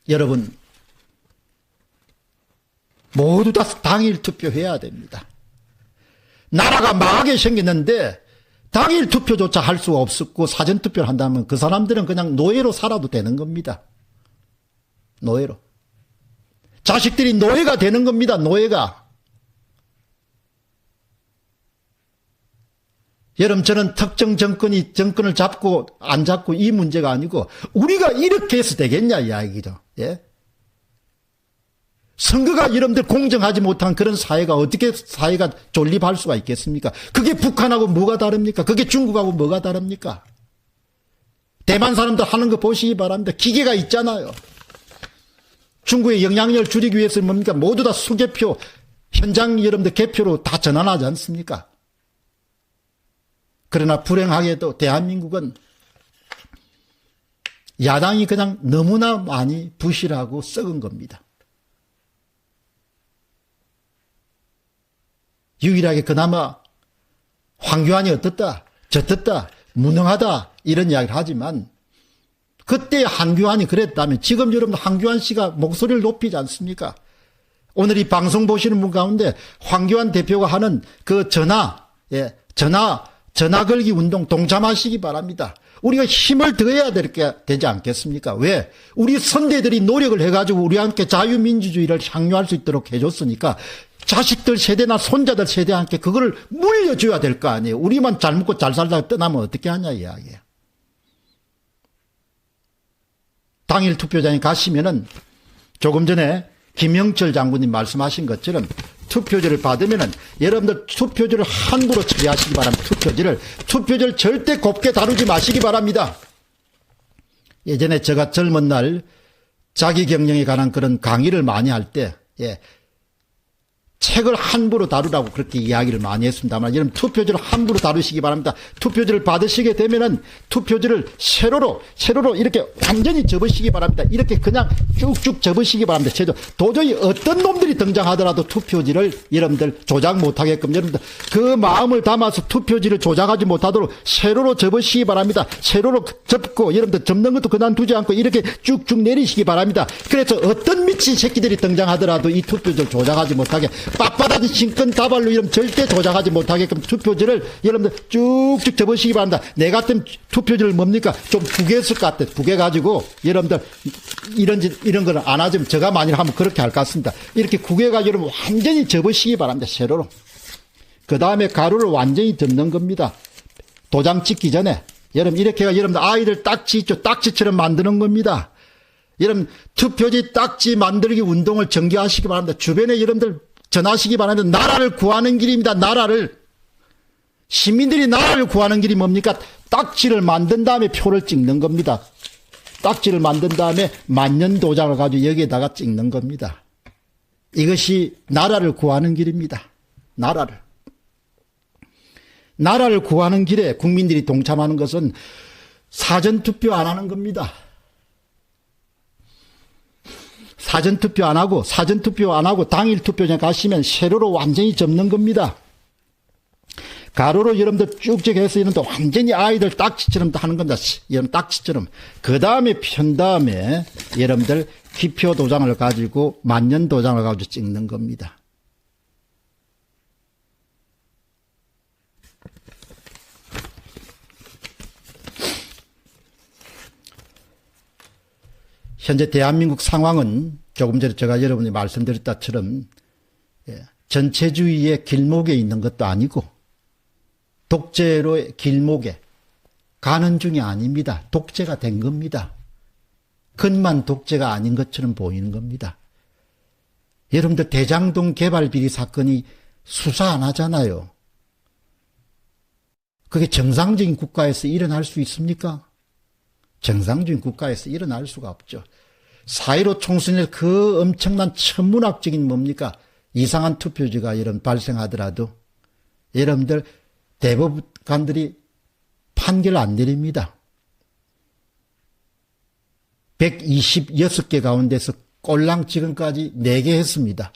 여러분, 모두 다 당일 투표해야 됩니다. 나라가 망하게 생겼는데 당일 투표조차 할 수가 없었고 사전투표를 한다면 그 사람들은 그냥 노예로 살아도 되는 겁니다. 노예로. 자식들이 노예가 되는 겁니다. 노예가. 여러분, 저는 특정 정권이 정권을 잡고 안 잡고 이 문제가 아니고 우리가 이렇게 해서 되겠냐 이야기죠. 예? 선거가 여러분들 공정하지 못한 그런 사회가 어떻게 사회가 존립할 수가 있겠습니까? 그게 북한하고 뭐가 다릅니까? 그게 중국하고 뭐가 다릅니까? 대만 사람들 하는 거 보시기 바랍니다. 기계가 있잖아요. 중국의 영향력을 줄이기 위해서 뭡니까? 모두 다 수개표, 현장 여러분들 개표로 다 전환하지 않습니까? 그러나 불행하게도 대한민국은 야당이 그냥 너무나 많이 부실하고 썩은 겁니다. 유일하게 그나마 황교안이 어떻다, 저떻다, 무능하다 이런 이야기를 하지만 그때 황교안이 그랬다면 지금 여러분 황교안 씨가 목소리를 높이지 않습니까? 오늘 이 방송 보시는 분 가운데 황교안 대표가 하는 그 전화 걸기 운동 동참하시기 바랍니다. 우리가 힘을 더해야 되지 않겠습니까? 왜? 우리 선대들이 노력을 해가지고 우리와 함께 자유민주주의를 향유할 수 있도록 해줬으니까 자식들 세대나 손자들 세대와 함께 그거를 물려줘야 될 거 아니에요. 우리만 잘 먹고 잘 살다가 떠나면 어떻게 하냐 이야기예요. 당일 투표장에 가시면은 조금 전에 김영철 장군님 말씀하신 것처럼 투표지를 받으면은 여러분들 투표지를 함부로 처리하시기 바랍니다. 투표지를 절대 곱게 다루지 마시기 바랍니다. 예전에 제가 젊은 날 자기경영에 관한 그런 강의를 많이 할 때, 책을 함부로 다루라고 그렇게 이야기를 많이 했습니다만 여러분 투표지를 함부로 다루시기 바랍니다. 투표지를 받으시게 되면은 투표지를 세로로 이렇게 완전히 접으시기 바랍니다. 이렇게 그냥 쭉쭉 접으시기 바랍니다. 도저히 어떤 놈들이 등장하더라도 투표지를 여러분들 조작 못하게끔 여러분들 그 마음을 담아서 투표지를 조작하지 못하도록 세로로 접으시기 바랍니다. 세로로 접고 여러분들 접는 것도 그만두지 않고 이렇게 쭉쭉 내리시기 바랍니다. 그래서 어떤 미친 새끼들이 등장하더라도 이 투표지를 조작하지 못하게 빳빳한 신권다발로 이러면 절대 조작하지 못하게끔 투표지를 여러분들 쭉쭉 접으시기 바랍니다. 내 같은 투표지를 뭡니까? 좀 구겼을 것 같아. 구겨가지고 여러분들 이런 거는 안 하지만 제가 만일 하면 그렇게 할 것 같습니다. 이렇게 구겨가지고 여러분 완전히 접으시기 바랍니다. 세로로. 그 다음에 가루를 완전히 접는 겁니다. 도장 찍기 전에. 여러분 이렇게 여러분들 아이들 딱지 있죠. 딱지처럼 만드는 겁니다. 여러분 투표지 딱지 만들기 운동을 전개하시기 바랍니다. 주변에 여러분들 전하시기 바랍니다. 나라를 구하는 길입니다. 나라를. 시민들이 나라를 구하는 길이 뭡니까? 딱지를 만든 다음에 표를 찍는 겁니다. 딱지를 만든 다음에 만년도장을 가지고 여기에다가 찍는 겁니다. 이것이 나라를 구하는 길입니다. 나라를 구하는 길에 국민들이 동참하는 것은 사전투표 안 하는 겁니다. 사전투표 안 하고 당일 투표장 가시면 세로로 완전히 접는 겁니다. 가로로 여러분들 쭉쭉 해서 이런데 완전히 아이들 딱지처럼 하는 겁니다. 이런 딱지처럼. 그 다음에 편 다음에 여러분들 기표 도장을 가지고 만년 도장을 가지고 찍는 겁니다. 현재 대한민국 상황은 조금 전에 제가 여러분이 말씀드렸다처럼 전체주의의 길목에 있는 것도 아니고 독재로의 길목에 가는 중이 아닙니다. 독재가 된 겁니다. 근만 독재가 아닌 것처럼 보이는 겁니다. 여러분들 대장동 개발 비리 사건이 수사 안 하잖아요. 그게 정상적인 국가에서 일어날 수 있습니까? 정상적인 국가에서 일어날 수가 없죠. 4.15 총선에서 그 엄청난 천문학적인 뭡니까? 이상한 투표지가 여러분 발생하더라도 여러분들 대법관들이 판결 안 내립니다. 126개 가운데서 꼴랑 지금까지 4개 했습니다.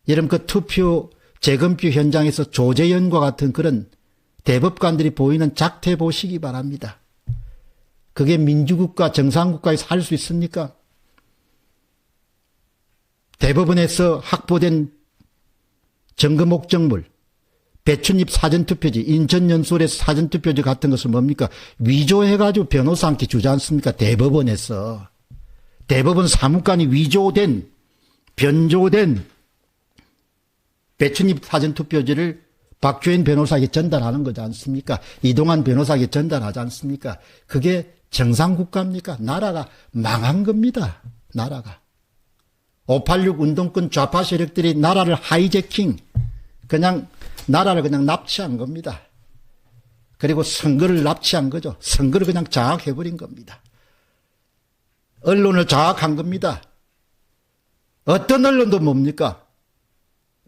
여러분 그 투표 재검표 현장에서 조재현과 같은 그런 대법관들이 보이는 작태 보시기 바랍니다. 그게 민주국가 정상국가에서 할 수 있습니까? 대법원에서 확보된 증거 목적물, 배춧잎 사전투표지, 인천연수원에서 사전투표지 같은 것을 뭡니까? 위조해가지고 변호사한테 주지 않습니까? 대법원에서. 대법원 사무관이 위조된, 변조된 배춧잎 사전투표지를 박주현 변호사에게 전달하는 거지 않습니까? 이동환 변호사에게 전달하지 않습니까? 그게 정상국가입니까? 나라가 망한 겁니다. 나라가. 586 운동권 좌파 세력들이 나라를 하이제킹, 나라를 그냥 납치한 겁니다. 그리고 선거를 납치한 거죠. 선거를 그냥 장악해버린 겁니다. 언론을 장악한 겁니다. 어떤 언론도 뭡니까?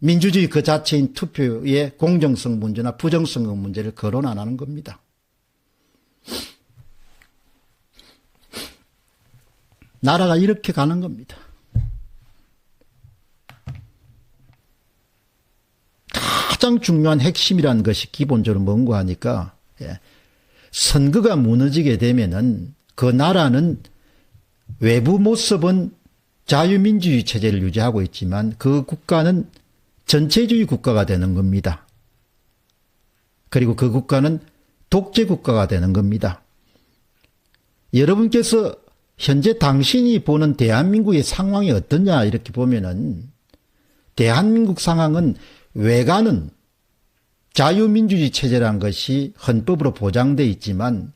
민주주의 그 자체인 투표의 공정성 문제나 부정성 문제를 거론 안 하는 겁니다. 나라가 이렇게 가는 겁니다. 가장 중요한 핵심이라는 것이 기본적으로 뭔가 하니까, 선거가 무너지게 되면은 그 나라는 외부 모습은 자유민주주의 체제를 유지하고 있지만 그 국가는 전체주의 국가가 되는 겁니다. 그리고 그 국가는 독재 국가가 되는 겁니다. 여러분께서 현재 당신이 보는 대한민국의 상황이 어떠냐 이렇게 보면은 대한민국 상황은 외관은 자유민주주의 체제라는 것이 헌법으로 보장되어 있지만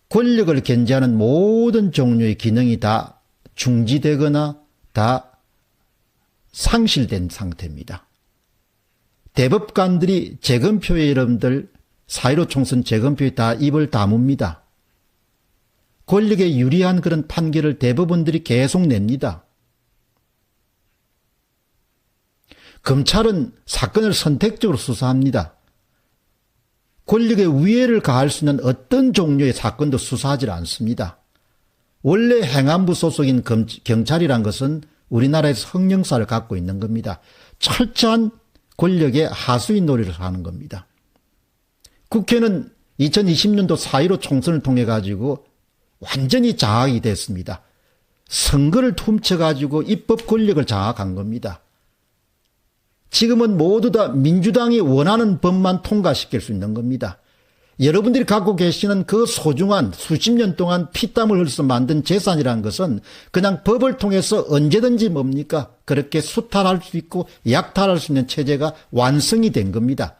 권력을 견제하는 모든 종류의 기능이 다 중지되거나 다 상실된 상태입니다. 대법관들이 재검표에 여러분들 4.15 총선 재검표에 다 입을 다뭅니다. 권력에 유리한 그런 판결을 대법원들이 계속 냅니다. 검찰은 사건을 선택적으로 수사합니다. 권력에 위해를 가할 수 있는 어떤 종류의 사건도 수사하지 않습니다. 원래 행안부 소속인 경찰이란 것은 우리나라에서 형용사를 갖고 있는 겁니다. 철저한 권력의 하수인 놀이를 하는 겁니다. 국회는 2020년도 4.15 총선을 통해 가지고 완전히 장악이 됐습니다. 선거를 훔쳐가지고 입법 권력을 장악한 겁니다. 지금은 모두 다 민주당이 원하는 법만 통과시킬 수 있는 겁니다. 여러분들이 갖고 계시는 그 소중한 수십 년 동안 피땀을 흘려서 만든 재산이라는 것은 그냥 법을 통해서 언제든지 뭡니까? 그렇게 수탈할 수 있고 약탈할 수 있는 체제가 완성이 된 겁니다.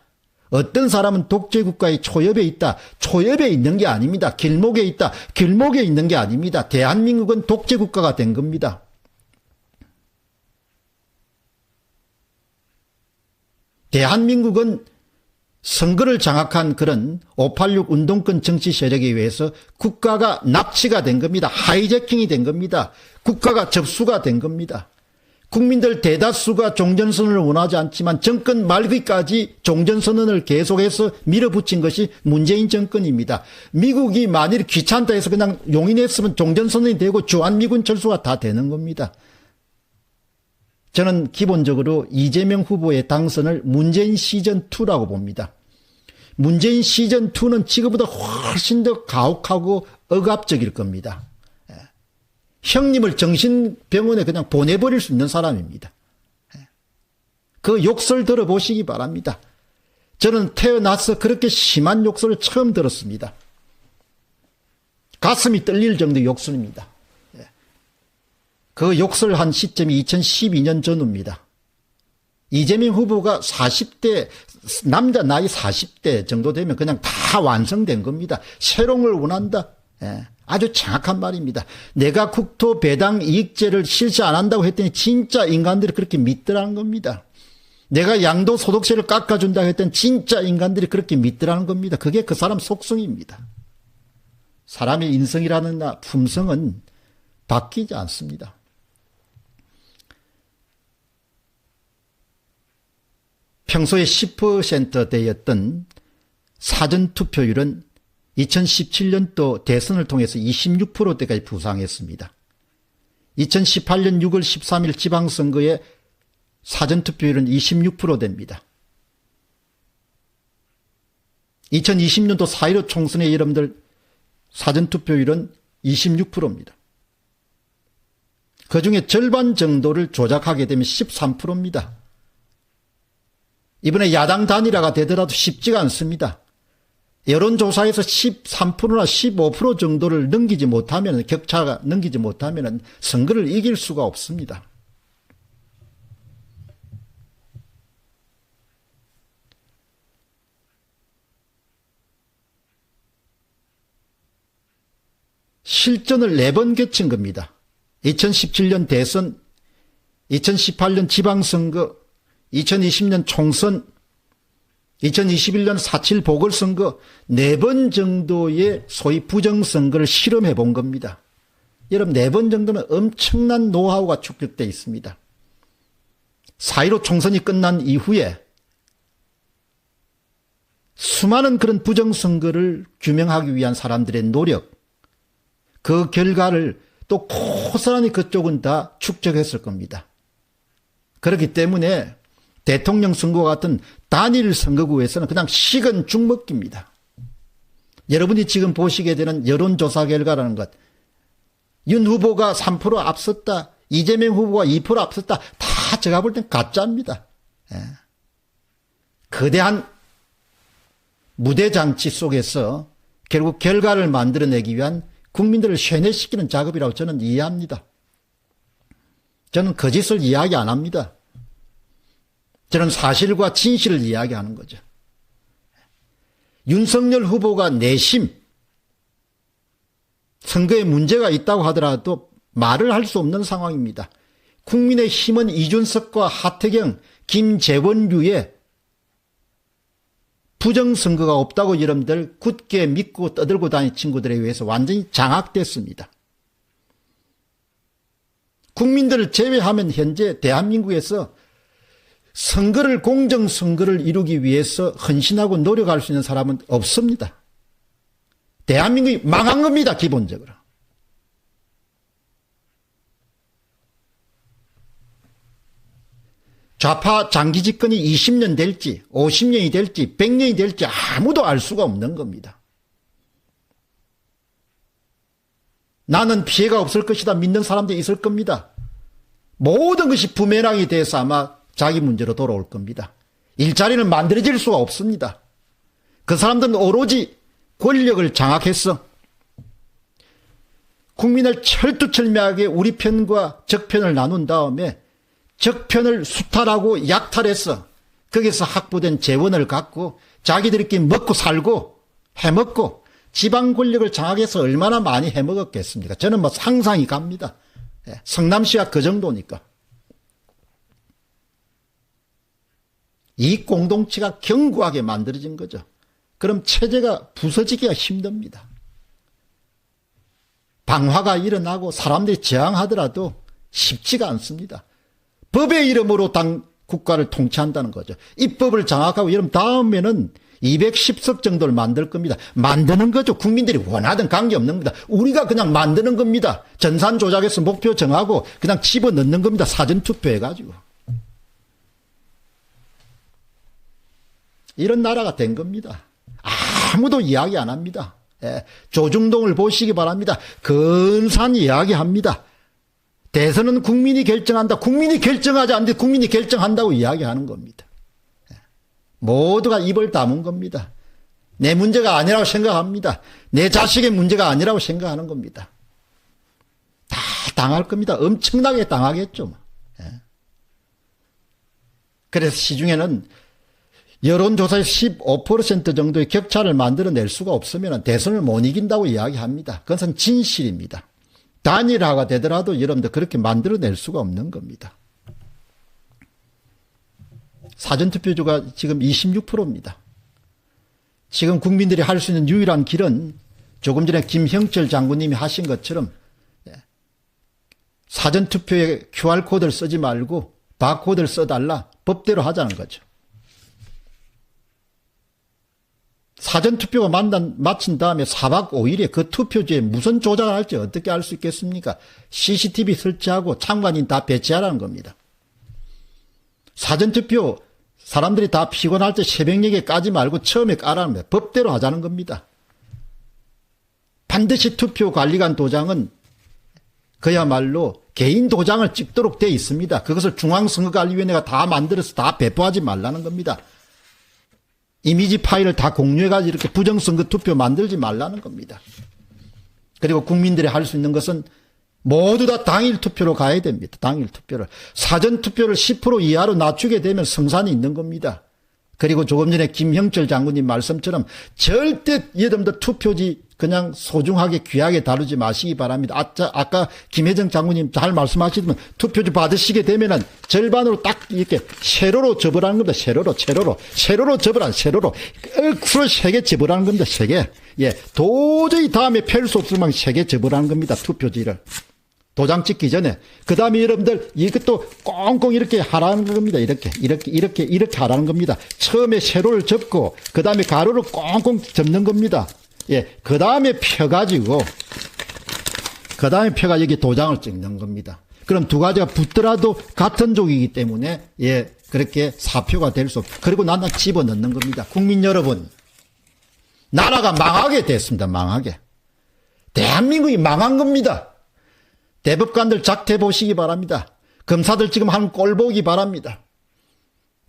어떤 사람은 독재국가의 초엽에 있다. 초엽에 있는 게 아닙니다. 길목에 있다. 길목에 있는 게 아닙니다. 대한민국은 독재국가가 된 겁니다. 대한민국은 선거를 장악한 그런 586 운동권 정치 세력에 의해서 국가가 납치가 된 겁니다. 하이제킹이 된 겁니다. 국가가 접수가 된 겁니다. 국민들 대다수가 종전선언을 원하지 않지만 정권 말기까지 종전선언을 계속해서 밀어붙인 것이 문재인 정권입니다. 미국이 만일 귀찮다 해서 그냥 용인했으면 종전선언이 되고 주한미군 철수가 다 되는 겁니다. 저는 기본적으로 이재명 후보의 당선을 문재인 시즌2라고 봅니다. 문재인 시즌2는 지금보다 훨씬 더 가혹하고 억압적일 겁니다. 형님을 정신병원에 그냥 보내버릴 수 있는 사람입니다. 그 욕설 들어보시기 바랍니다. 저는 태어나서 그렇게 심한 욕설을 처음 들었습니다. 가슴이 떨릴 정도의 욕설입니다. 그 욕설한 시점이 2012년 전후입니다. 이재명 후보가 40대, 남자 나이 40대 정도 되면 그냥 다 완성된 겁니다. 새로운 걸 원한다. 아주 정확한 말입니다. 내가 국토 배당 이익제를 실시 안 한다고 했더니 진짜 인간들이 그렇게 믿더라는 겁니다. 내가 양도소득세를 깎아준다고 했더니 진짜 인간들이 그렇게 믿더라는 겁니다. 그게 그 사람 속성입니다. 사람의 인성이라는 품성은 바뀌지 않습니다. 평소에 10%대였던 사전투표율은 2017년도 대선을 통해서 26%대까지 부상했습니다. 2018년 6월 13일 지방선거의 사전투표율은 26%대입니다. 2020년도 4.15 총선의 여러분들 사전투표율은 26%입니다. 그중에 절반 정도를 조작하게 되면 13%입니다. 이번에 야당 단일화가 되더라도 쉽지가 않습니다. 여론조사에서 13%나 15% 정도를 넘기지 못하면, 격차가 넘기지 못하면 선거를 이길 수가 없습니다. 실전을 4번 거친 겁니다. 2017년 대선, 2018년 지방선거, 2020년 총선, 2021년 4.7 보궐선거 4번 정도의 소위 부정선거를 실험해 본 겁니다. 여러분 4번 정도면 엄청난 노하우가 축적되어 있습니다. 4.15 총선이 끝난 이후에 수많은 그런 부정선거를 규명하기 위한 사람들의 노력, 그 결과를 또 고스란히 그쪽은 다 축적했을 겁니다. 그렇기 때문에 대통령 선거와 같은 단일 선거구에서는 그냥 식은 죽 먹기입니다. 여러분이 지금 보시게 되는 여론조사 결과라는 것, 윤 후보가 3% 앞섰다, 이재명 후보가 2% 앞섰다, 다 제가 볼 땐 가짜입니다. 예. 거대한 무대장치 속에서 결국 결과를 만들어내기 위한 국민들을 쇠뇌시키는 작업이라고 저는 이해합니다. 저는 거짓을 이야기 안 합니다. 저는 사실과 진실을 이야기하는 거죠. 윤석열 후보가 내심 선거에 문제가 있다고 하더라도 말을 할 수 없는 상황입니다. 국민의힘은 이준석과 하태경, 김재원류의 부정선거가 없다고 여러분들 굳게 믿고 떠들고 다니는 친구들에 의해서 완전히 장악됐습니다. 국민들을 제외하면 현재 대한민국에서 선거를, 공정선거를 이루기 위해서 헌신하고 노력할 수 있는 사람은 없습니다. 대한민국이 망한 겁니다, 기본적으로. 좌파 장기 집권이 20년 될지 50년이 될지 100년이 될지 아무도 알 수가 없는 겁니다. 나는 피해가 없을 것이다 믿는 사람들이 있을 겁니다. 모든 것이 부메랑이 돼서 아마 자기 문제로 돌아올 겁니다. 일자리는 만들어질 수가 없습니다. 그 사람들은 오로지 권력을 장악해서 국민을 철두철미하게 우리 편과 적편을 나눈 다음에 적편을 수탈하고 약탈해서 거기서 확보된 재원을 갖고 자기들끼리 먹고 살고 해먹고 지방 권력을 장악해서 얼마나 많이 해먹었겠습니까? 저는 뭐 상상이 갑니다. 성남시가 그 정도니까. 이 공동체가 견고하게 만들어진 거죠. 그럼 체제가 부서지기가 힘듭니다. 방화가 일어나고 사람들이 저항하더라도 쉽지가 않습니다. 법의 이름으로 국가를 통치한다는 거죠. 입법을 장악하고 이러면 다음에는 210석 정도를 만들 겁니다. 만드는 거죠. 국민들이 원하든 관계없는 겁니다. 우리가 그냥 만드는 겁니다. 전산 조작해서 목표 정하고 그냥 집어넣는 겁니다. 사전투표해가지고. 이런 나라가 된 겁니다. 아무도 이야기 안 합니다. 조중동을 보시기 바랍니다. 근사한 이야기합니다. 대선은 국민이 결정한다. 국민이 결정하지 않는데 국민이 결정한다고 이야기하는 겁니다. 모두가 입을 다문 겁니다. 내 문제가 아니라고 생각합니다. 내 자식의 문제가 아니라고 생각하는 겁니다. 다 당할 겁니다. 엄청나게 당하겠죠. 그래서 시중에는 여론조사의 15% 정도의 격차를 만들어낼 수가 없으면 대선을 못 이긴다고 이야기합니다. 그것은 진실입니다. 단일화가 되더라도 여러분들 그렇게 만들어낼 수가 없는 겁니다. 사전투표주가 지금 26%입니다. 지금 국민들이 할 수 있는 유일한 길은 조금 전에 김형철 장군님이 하신 것처럼 사전투표에 QR코드를 쓰지 말고 바코드를 써달라, 법대로 하자는 거죠. 사전투표가 마친 다음에 4박 5일에 그 투표지에 무슨 조작을 할지 어떻게 알 수 있겠습니까? CCTV 설치하고 참관인 다 배치하라는 겁니다. 사전투표 사람들이 다 피곤할 때 새벽녘에 까지 말고 처음에 까라는 겁니다. 법대로 하자는 겁니다. 반드시 투표관리관 도장은 그야말로 개인 도장을 찍도록 돼 있습니다. 그것을 중앙선거관리위원회가 다 만들어서 다 배포하지 말라는 겁니다. 이미지 파일을 다 공유해가지고 이렇게 부정선거 투표 만들지 말라는 겁니다. 그리고 국민들이 할 수 있는 것은 모두 다 당일 투표로 가야 됩니다. 당일 투표를. 사전 투표를 10% 이하로 낮추게 되면 성산이 있는 겁니다. 그리고 조금 전에 김형철 장군님 말씀처럼 절대 여러분들 투표지 그냥 소중하게 귀하게 다루지 마시기 바랍니다. 아까 김혜정 장군님 잘 말씀하시지만 투표지 받으시게 되면은 절반으로 딱 이렇게 세로로 접으라는 겁니다. 세로로 접으라는 세로로. 거꾸로 3개 접으라는 겁니다. 3개. 예. 도저히 다음에 펼 수 없을 만큼 3개 접으라는 겁니다. 투표지를. 도장 찍기 전에. 그 다음에 여러분들 이것도 꽁꽁 이렇게 하라는 겁니다. 이렇게 하라는 겁니다. 처음에 세로를 접고 그 다음에 가로를 꽁꽁 접는 겁니다. 예. 그 다음에 펴가지고 여기 도장을 찍는 겁니다. 그럼 두 가지가 붙더라도 같은 족이기 때문에 예. 그렇게 사표가 될 수 없고 그리고 나는 집어넣는 겁니다. 국민 여러분. 나라가 망하게 됐습니다. 망하게. 대한민국이 망한 겁니다. 대법관들 작태 보시기 바랍니다. 검사들 지금 한 꼴 보기 바랍니다.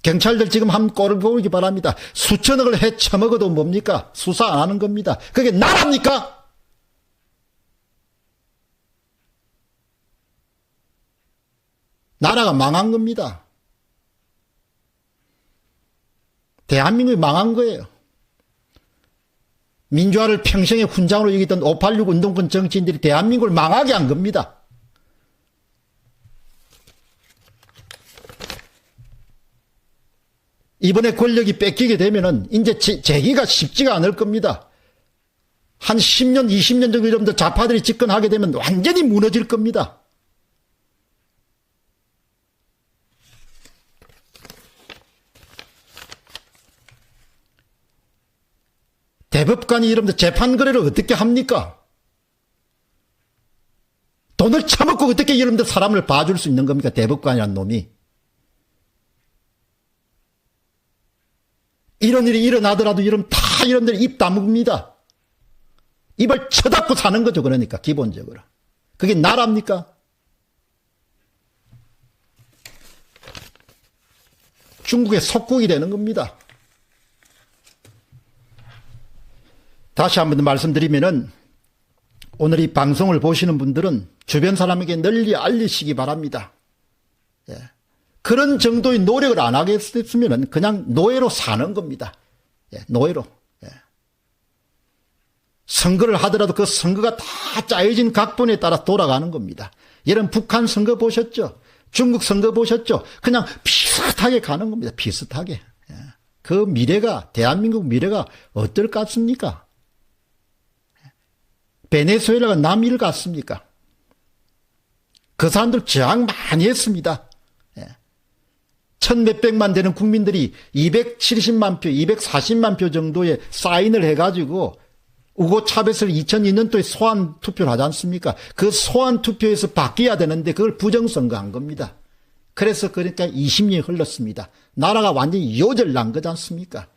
경찰들 지금 한 꼴 보기 바랍니다. 수천억을 헤쳐먹어도 뭡니까? 수사 안 하는 겁니다. 그게 나라입니까? 나라가 망한 겁니다. 대한민국이 망한 거예요. 민주화를 평생의 훈장으로 여기던 586 운동권 정치인들이 대한민국을 망하게 한 겁니다. 이번에 권력이 뺏기게 되면은 이제 재기가 쉽지가 않을 겁니다. 한 10년, 20년 정도 좌파들이 집권하게 되면 완전히 무너질 겁니다. 대법관이 여러분들 재판 거래를 어떻게 합니까? 돈을 처먹고 어떻게 여러분들 사람을 봐줄 수 있는 겁니까? 대법관이란 놈이. 이런 일이 일어나더라도 여러분 다 여러분들 입 다뭅니다. 입을 쳐닫고 사는 거죠. 그러니까 기본적으로. 그게 나라입니까? 중국의 속국이 되는 겁니다. 다시 한 번 말씀드리면은 오늘 이 방송을 보시는 분들은 주변 사람에게 널리 알리시기 바랍니다. 예. 그런 정도의 노력을 안 하겠으면 그냥 노예로 사는 겁니다. 예, 노예로. 예. 선거를 하더라도 그 선거가 다 짜여진 각본에 따라 돌아가는 겁니다. 여러분 북한 선거 보셨죠? 중국 선거 보셨죠? 그냥 비슷하게 가는 겁니다. 비슷하게. 예. 그 미래가 대한민국 미래가 어떨 것 같습니까? 베네수엘라가 남일 같습니까? 그 사람들 저항 많이 했습니다. 1,몇백만 되는 국민들이 270만 표, 240만 표 정도의 사인을 해가지고 우고 차베스를 2002년도에 소환 투표를 하지 않습니까? 그 소환 투표에서 바뀌어야 되는데 그걸 부정선거한 겁니다. 그래서 그러니까 20년이 흘렀습니다. 나라가 완전히 요절난 거지 않습니까?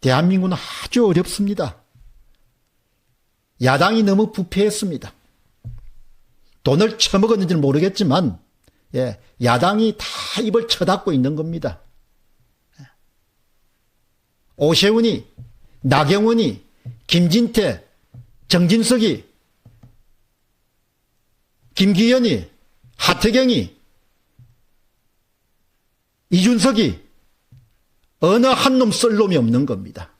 대한민국은 아주 어렵습니다. 야당이 너무 부패했습니다. 돈을 처먹었는지는 모르겠지만 예, 야당이 다 입을 쳐닫고 있는 겁니다. 오세훈이, 나경원이, 김진태, 정진석이, 김기현이, 하태경이, 이준석이 어느 한 놈 쓸 놈이 없는 겁니다.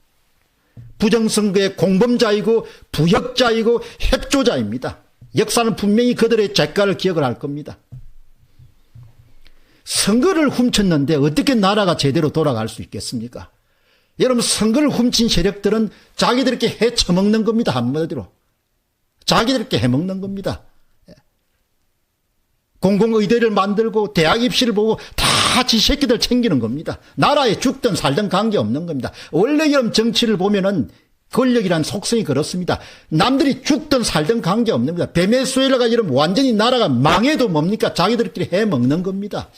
부정선거의 공범자이고 부역자이고 협조자입니다. 역사는 분명히 그들의 죄가를 기억을 할 겁니다. 선거를 훔쳤는데 어떻게 나라가 제대로 돌아갈 수 있겠습니까? 여러분 선거를 훔친 세력들은 자기들께 해쳐먹는 겁니다. 한마디로. 자기들께 해먹는 겁니다. 공공의대를 만들고 대학 입시를 보고 다 지 새끼들 챙기는 겁니다. 나라에 죽든 살든 관계없는 겁니다. 원래 여러분 정치를 보면은 권력이란 속성이 그렇습니다. 남들이 죽든 살든 관계없는 겁니다. 베네수엘라가 여러분 완전히 나라가 망해도 뭡니까? 자기들끼리 해먹는 겁니다.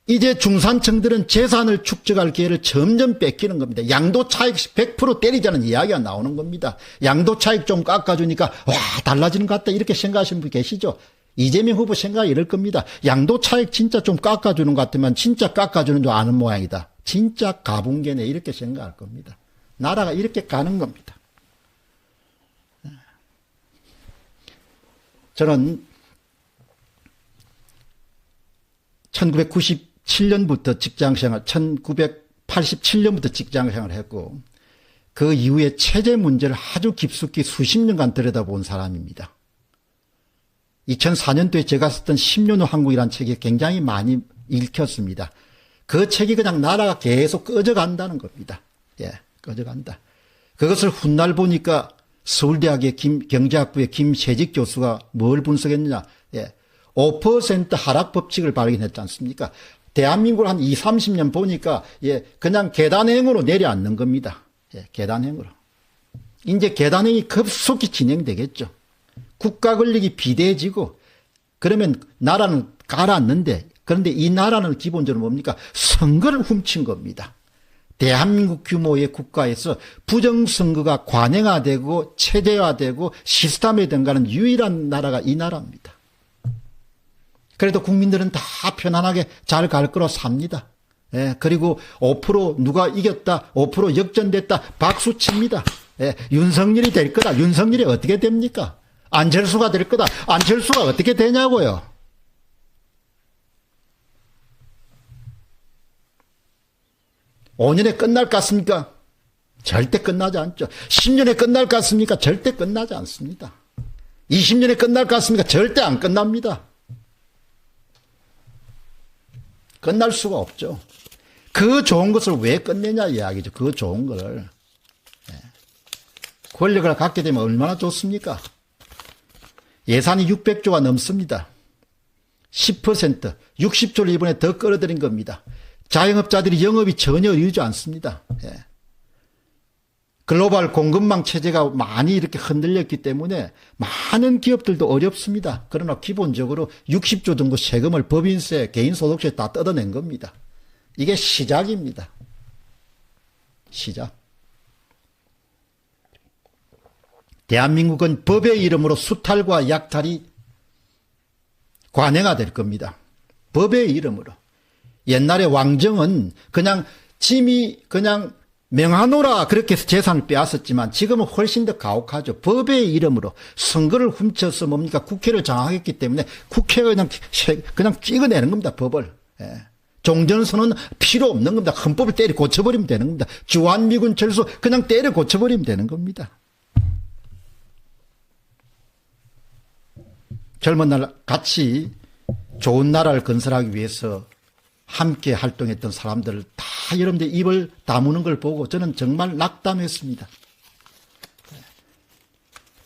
이제 중산층들은 재산을 축적할 기회를 점점 뺏기는 겁니다. 양도차익 100% 때리자는 이야기가 나오는 겁니다. 양도차익 좀 깎아주니까 와 달라지는 것 같다 이렇게 생각하시는 분 계시죠. 이재명 후보 생각이 이럴 겁니다. 양도차익 진짜 좀 깎아주는 것 같으면 진짜 깎아주는 줄 아는 모양이다. 진짜 가붕개네 이렇게 생각할 겁니다. 나라가 이렇게 가는 겁니다. 저는 1997년부터 직장생활, 1987년부터 직장생활을 했고 그 이후에 체제 문제를 아주 깊숙이 수십 년간 들여다본 사람입니다. 2004년도에 제가 썼던 10년 후 한국이라는 책이 굉장히 많이 읽혔습니다. 그 책이 그냥 나라가 계속 꺼져간다는 겁니다. 예, 꺼져간다. 그것을 훗날 보니까 서울대학의 경제학부의 김세직 교수가 뭘 분석했느냐. 예, 5% 하락 법칙을 발견했지 않습니까? 대한민국을 한 20, 30년 보니까 예, 그냥 계단행으로 내려앉는 겁니다. 예, 계단행으로. 이제 계단행이 급속히 진행되겠죠. 국가 권력이 비대해지고 그러면 나라는 가라앉는데 그런데 이 나라는 기본적으로 뭡니까? 선거를 훔친 겁니다. 대한민국 규모의 국가에서 부정선거가 관행화되고 체제화되고 시스템화된 유일한 나라가 이 나라입니다. 그래도 국민들은 다 편안하게 잘 갈 거로 삽니다. 예, 그리고 5% 누가 이겼다, 5% 역전됐다, 박수 칩니다. 예, 윤석열이 될 거다. 윤석열이 어떻게 됩니까? 안철수가 될 거다. 안철수가 어떻게 되냐고요. (5년에) 끝날 것 같습니까? 절대 끝나지 않죠. 10년에 끝날 것 같습니까? 절대 끝나지 않습니다. 20년에 끝날 것 같습니까? 절대 안 끝납니다. 끝날 수가 없죠. 그 좋은 것을 왜 끝내냐 이야기죠. 그 좋은 걸. 권력을 갖게 되면 얼마나 좋습니까? 예산이 600조가 넘습니다. 10%, 60조를 이번에 더 끌어들인 겁니다. 자영업자들이 영업이 전혀 이루어지지 않습니다. 예. 글로벌 공급망 체제가 많이 이렇게 흔들렸기 때문에 많은 기업들도 어렵습니다. 그러나 기본적으로 60조 정도 세금을 법인세, 개인소득세 다 뜯어낸 겁니다. 이게 시작입니다. 시작. 대한민국은 법의 이름으로 수탈과 약탈이 관행화될 겁니다. 법의 이름으로. 옛날에 왕정은 그냥 짐이 그냥 명하노라 그렇게 해서 재산을 빼앗았지만 지금은 훨씬 더 가혹하죠. 법의 이름으로 선거를 훔쳐서 뭡니까? 국회를 장악했기 때문에 국회가 그냥 찍어내는 겁니다. 법을. 예. 종전선언은 필요 없는 겁니다. 헌법을 때려 고쳐버리면 되는 겁니다. 주한미군 철수 그냥 때려 고쳐버리면 되는 겁니다. 젊은 날 같이 좋은 나라를 건설하기 위해서 함께 활동했던 사람들 다 여러분들 입을 다무는 걸 보고 저는 정말 낙담했습니다.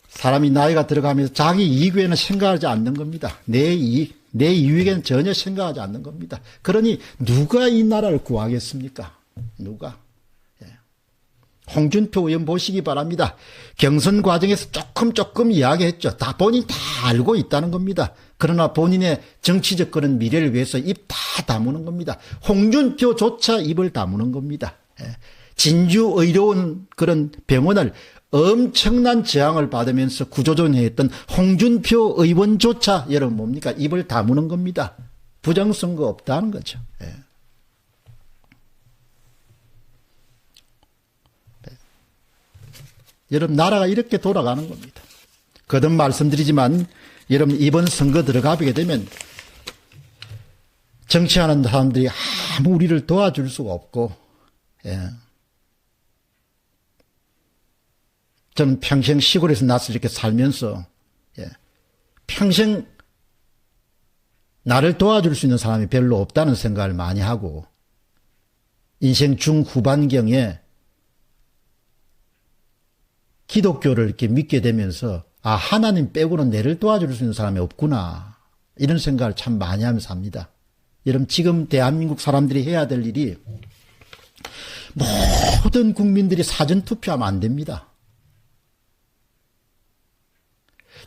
사람이 나이가 들어가면서 자기 이익 외에는 생각하지 않는 겁니다. 내 이익에는 전혀 생각하지 않는 겁니다. 그러니 누가 이 나라를 구하겠습니까? 누가? 홍준표 의원 보시기 바랍니다. 경선 과정에서 조금 이야기했죠. 다 본인 다 알고 있다는 겁니다. 그러나 본인의 정치적 그런 미래를 위해서 입 다 다무는 겁니다. 홍준표조차 입을 다무는 겁니다. 진주 의료원 그런 병원을 엄청난 저항을 받으면서 구조조정했던 홍준표 의원조차 여러분 뭡니까? 입을 다무는 겁니다. 부정선거 없다는 거죠. 여러분 나라가 이렇게 돌아가는 겁니다. 거듭 말씀드리지만 여러분 이번 선거 들어가게 되면 정치하는 사람들이 아무 우리를 도와줄 수가 없고 저는 평생 시골에서 나서 이렇게 살면서 평생 나를 도와줄 수 있는 사람이 별로 없다는 생각을 많이 하고 인생 중후반경에 기독교를 이렇게 믿게 되면서 아 하나님 빼고는 내를 도와줄 수 있는 사람이 없구나 이런 생각을 참 많이 하면서 삽니다. 여러분 지금 대한민국 사람들이 해야 될 일이 모든 국민들이 사전투표하면 안 됩니다.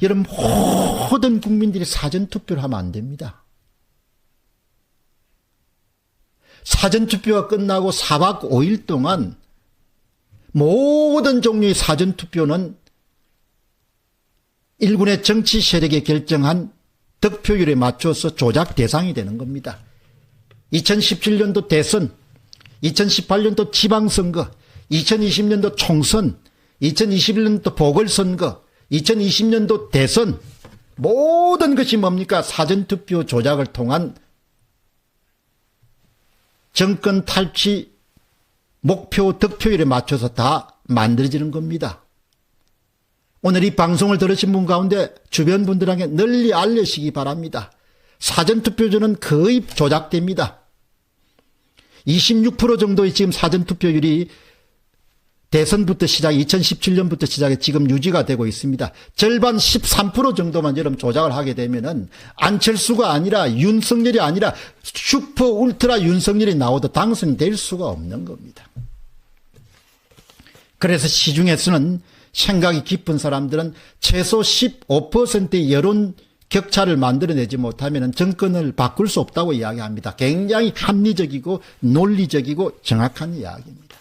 여러분 모든 국민들이 사전투표를 하면 안 됩니다. 사전투표가 끝나고 4박 5일 동안 모든 종류의 사전투표는 일군의 정치 세력이 결정한 득표율에 맞춰서 조작 대상이 되는 겁니다. 2017년도 대선, 2018년도 지방선거, 2020년도 총선, 2021년도 보궐선거, 2020년도 대선, 모든 것이 뭡니까? 사전투표 조작을 통한 정권 탈취 목표 득표율에 맞춰서 다 만들어지는 겁니다. 오늘 이 방송을 들으신 분 가운데 주변 분들에게 널리 알려시기 바랍니다. 사전투표제는 거의 조작됩니다. 26% 정도의 지금 사전투표율이 대선부터 시작, 2017년부터 시작해 지금 유지가 되고 있습니다. 절반 13% 정도만 여러분 조작을 하게 되면은 안철수가 아니라 윤석열이 아니라 슈퍼 울트라 윤석열이 나오도 당선이 될 수가 없는 겁니다. 그래서 시중에서는 생각이 깊은 사람들은 최소 15%의 여론 격차를 만들어내지 못하면 정권을 바꿀 수 없다고 이야기합니다. 굉장히 합리적이고 논리적이고 정확한 이야기입니다.